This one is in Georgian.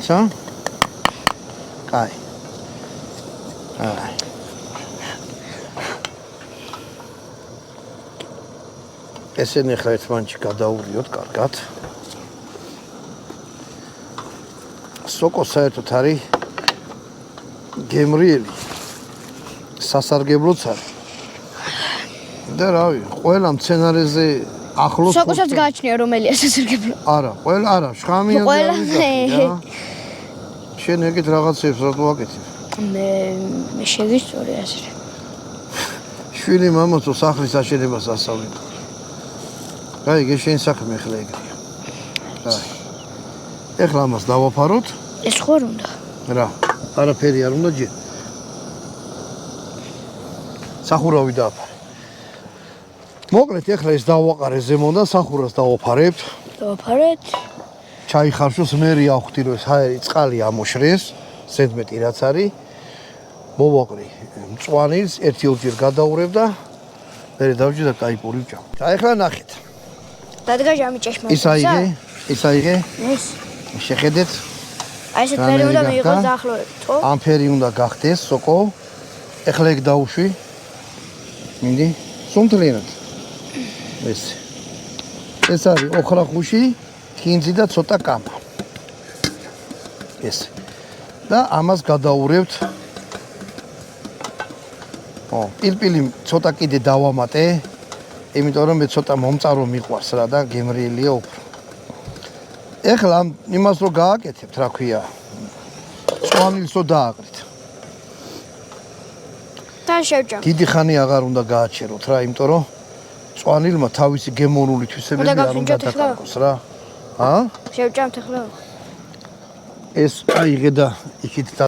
ცა? კაი. აი. ესენი ახლა ერთმანეთში გადაურიოთ კარგად. სოკო საერთოდ არის გემრიელი. სასარგებლოც არის. და რავი, ყველა მცენარეზე ახლოს სოკოსაც გააჩნია რომელია სასარგებლო. არა, ყველა არა, შხამიანზე ყველა შენ ეგეთ რაღაცებს რატო აკეთებ? მე შევისწორი ასე. შვილი მამაცო სახლის აშენებას ასწავლეთ. აი, გეშენ საქმე ახლა ეგრეა. აი. ეხლა ამას დავაფაროთ. ეს ხარ უნდა. რა, არაფერი არ უნდა ჯერ. სახურავი დააფარე. მოკლედ ეხლა ეს დავაყარე ზემოდან სახურას დავაფარებთ. დავაფარეთ. ჩაიხარშოს მერი ავხდი რომ ეს ჰაერი წყალი ამოშრეს, ზედმეტი რაც არის. მოვაყრი მწვანილს, ერთი-ორჯერ გადაურებ და მე დავჭი და კაი პური ვჭამ. აი ეხლა ნახეთ. დადგა ჟამი ჭეშმარიტი. ის აიღე? ეს. შეხედეთ. აი ეს ფერი უნდა მიიღოს დაახლოებით, ხო? ამ ფერი უნდა გახდეს, სოკო. ეხლა ეგ დაუშვი. მინდი, სუნთლიანად. ეს არის ოხრახუში, თინძი და ცოტა კამა. ეს. და ამას გადაურევთ. პილპილი ცოტა კიდე დავამატე, იმიტომ რომ მე ცოტა მომწარო მიყვარს რა და გემრიელია უფრო. ეხლა იმას რო გააკეთებთ, რა ქვია, წვანილს რო დააყრით. და შევჭამ. დიდი ხანი აღარ უნდა გააჩეროთ რა, იმიტომ რომ წვანილმა თავისი გემონული თვისებები არ უნდა დაკარგოს რა. შევჭამთ ახლა. ეს აიღე და იქით